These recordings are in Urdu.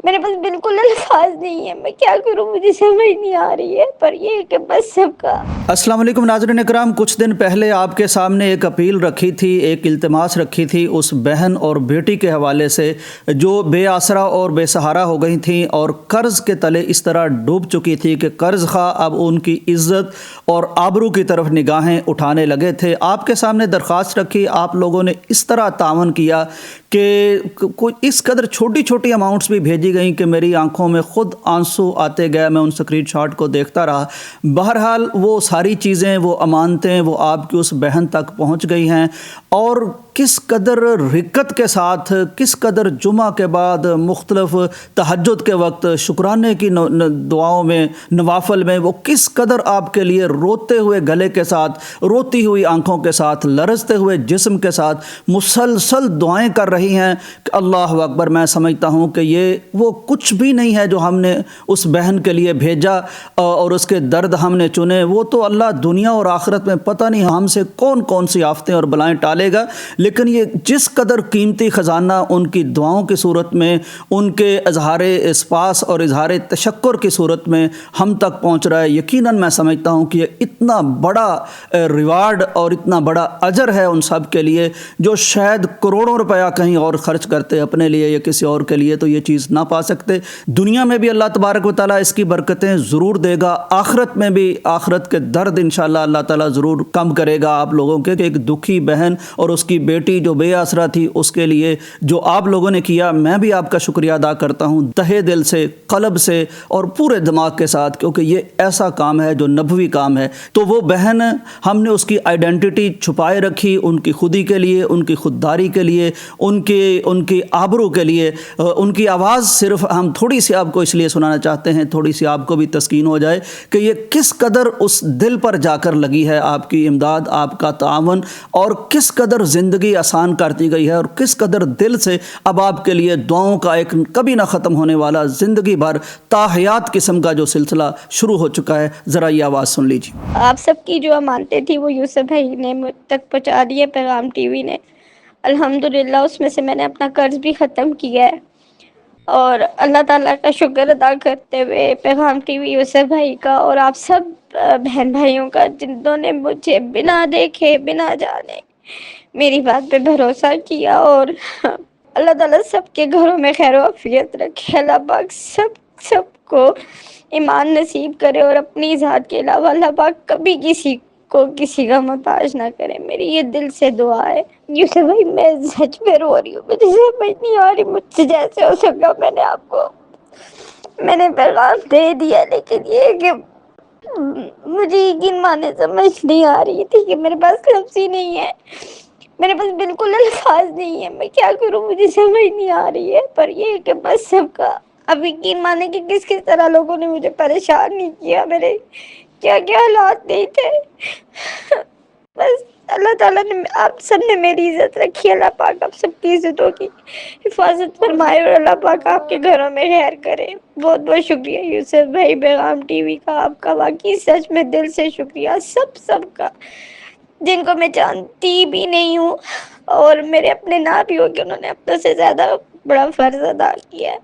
میرے پاس بالکل الفاظ نہیں ہے، میں کیا کروں، مجھے سمجھ نہیں آ رہی ہے، پر یہ ہے کہ بس سب کا۔ السلام علیکم ناظرین اکرام، کچھ دن پہلے آپ کے سامنے ایک اپیل رکھی تھی، ایک التماس رکھی تھی اس بہن اور بیٹی کے حوالے سے جو بے آسرا اور بے سہارا ہو گئی تھیں اور قرض کے تلے اس طرح ڈوب چکی تھی کہ قرض خواہ اب ان کی عزت اور آبرو کی طرف نگاہیں اٹھانے لگے تھے۔ آپ کے سامنے درخواست رکھی، آپ لوگوں نے اس طرح تعاون کیا کہ اس قدر چھوٹی چھوٹی اماؤنٹس بھی بھیجی گئیں کہ میری آنکھوں میں خود آنسو آتے گئے، میں ان اسکرین شاٹ کو دیکھتا رہا۔ بہرحال وہ ساری چیزیں، وہ امانتیں، وہ آپ کی اس بہن تک پہنچ گئی ہیں، اور کس قدر رقت کے ساتھ، کس قدر جمعہ کے بعد مختلف تہجد کے وقت شکرانے کی دعاؤں میں، نوافل میں، وہ کس قدر آپ کے لیے روتے ہوئے گلے کے ساتھ، روتی ہوئی آنکھوں کے ساتھ، لرزتے ہوئے جسم کے ساتھ مسلسل دعائیں کر رہی ہیں کہ اللہ اکبر۔ میں سمجھتا ہوں کہ یہ وہ کچھ بھی نہیں ہے جو ہم نے اس بہن کے لیے بھیجا اور اس کے درد ہم نے چنے، وہ تو اللہ دنیا اور آخرت میں پتہ نہیں ہم سے کون کون سی آفتیں اور بلائیں ٹالے گا، لیکن یہ جس قدر قیمتی خزانہ ان کی دعاؤں کی صورت میں، ان کے اظہار اسپاس اور اظہار تشکر کی صورت میں ہم تک پہنچ رہا ہے، یقیناً میں سمجھتا ہوں کہ یہ اتنا بڑا ریوارڈ اور اتنا بڑا اجر ہے ان سب کے لیے جو شاید کروڑوں روپیہ کہیں اور خرچ کرتے اپنے لیے یا کسی اور کے لیے تو یہ چیز نہ پا سکتے۔ دنیا میں بھی اللہ تبارک و تعالیٰ اس کی برکتیں ضرور دے گا، آخرت میں بھی آخرت کے درد انشاءاللہ اللہ تعالیٰ ضرور کم کرے گا آپ لوگوں کے۔ ایک دکھی بہن اور اس کی بیٹی جو بے آسرا تھی، اس کے لیے جو آپ لوگوں نے کیا، میں بھی آپ کا شکریہ ادا کرتا ہوں تہہ دل سے، قلب سے اور پورے دماغ کے ساتھ، کیونکہ یہ ایسا کام ہے جو نبوی کام ہے۔ تو وہ بہن، ہم نے اس کی آئیڈینٹی چھپائے رکھی ان کی خودی کے لیے، ان کی خودداری کے لیے، ان کی آبرو کے لیے۔ ان کی آواز صرف ہم تھوڑی سی آپ کو اس لیے سنانا چاہتے ہیں، تھوڑی سی آپ کو بھی تسکین ہو جائے کہ یہ کس قدر اس دل پر جا کر لگی ہے آپ کی امداد، آپ کا تعاون، اور کس قدر زندگی آسان کرتی گئی ہے، اور کس قدر دل سے اب آپ کے لیے دعاؤں کا ایک کبھی نہ ختم ہونے والا زندگی بھر تاحیات قسم کا جو سلسلہ شروع ہو چکا ہے۔ ذرا یہ آواز سن لیجیے۔ آپ سب کی جو امانتیں تھی وہ یوسف بھائی نے مجھ تک پہنچا دی ہے، پیغام ٹی وی نے، الحمدللہ اس میں سے میں نے اپنا قرض بھی ختم کیا ہے، اور اللہ تعالیٰ کا شکر ادا کرتے ہوئے پیغام ٹی وی، یوسف بھائی کا اور آپ سب بہن بھائیوں کا جنہوں نے مجھے بنا دیکھے بنا جانے میری بات پہ بھروسہ کیا، اور اللہ تعالیٰ سب کے گھروں میں خیر و عافیت رکھے، اللہ پاک سب کو ایمان نصیب کرے، اور اپنی ذات کے علاوہ اللہ پاک کبھی کسی کو کسی کا محتاج نہ کرے، میری یہ دل سے دعا ہے۔ یوسف بھائی میں سچ میں رو رہی ہوں، مجھے سمجھ نہیں آ رہی، مجھ سے جیسے ہو سکا میں نے پیغام دے دیا، لیکن یہ کہ مجھے یقین مانے سمجھ نہیں آ رہی تھی کہ میرے پاس لفظ ہی نہیں ہے، میرے پاس بالکل الفاظ نہیں ہے، میں کیا کروں، مجھے سمجھ نہیں آ رہی ہے، پر یہ ہے کہ بس سب کا۔ اب یقین مانے کہ کس طرح لوگوں نے مجھے پریشان نہیں کیا، میرے کیا کیا حالات نہیں تھے، بس اللہ تعالیٰ نے، آپ سب نے میری عزت رکھی، اللہ پاک آپ سب کی عزتوں کی حفاظت فرمائے، اور اللہ پاک آپ کے گھروں میں خیر کرے۔ بہت بہت شکریہ یوسف بھائی، پیغام ٹی وی کا، آپ کا واقعی سچ میں دل سے شکریہ، سب کا، جن کو میں جانتی بھی نہیں ہوں اور میرے اپنے نہ بھی ہو کہ انہوں نے اپنے سے زیادہ بڑا فرض ادا کیا ہے،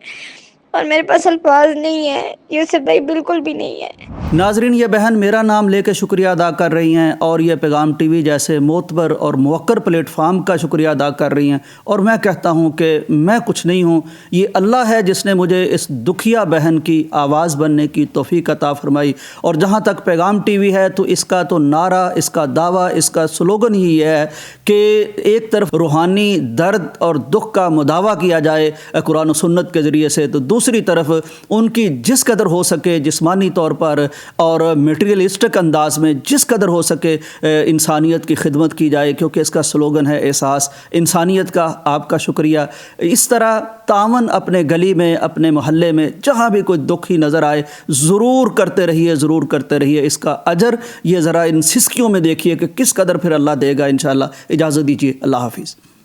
اور میرے پاس الفاظ نہیں ہے یوسف بھائی، بالکل بھی نہیں ہے۔ ناظرین، یہ بہن میرا نام لے کے شکریہ ادا کر رہی ہیں، اور یہ پیغام ٹی وی جیسے معتبر اور موقر پلیٹ فارم کا شکریہ ادا کر رہی ہیں، اور میں کہتا ہوں کہ میں کچھ نہیں ہوں، یہ اللہ ہے جس نے مجھے اس دکھیا بہن کی آواز بننے کی توفیق عطا فرمائی۔ اور جہاں تک پیغام ٹی وی ہے تو اس کا تو نعرہ، اس کا دعویٰ، اس کا سلوگن ہی ہے کہ ایک طرف روحانی درد اور دکھ کا مداوع کیا جائے قرآن و سنت کے ذریعے سے، تو دوسری طرف ان کی جس قدر ہو سکے جسمانی طور پر اور میٹیریلسٹک انداز میں جس قدر ہو سکے انسانیت کی خدمت کی جائے، کیونکہ اس کا سلوگن ہے احساس انسانیت کا۔ آپ کا شکریہ۔ اس طرح تعاون اپنے گلی میں، اپنے محلے میں، جہاں بھی کوئی دکھ ہی نظر آئے ضرور کرتے رہیے، ضرور کرتے رہیے۔ اس کا اجر یہ ذرا ان سسکیوں میں دیکھیے کہ کس قدر پھر اللہ دے گا انشاءاللہ۔ اجازت دیجیے، اللہ حافظ۔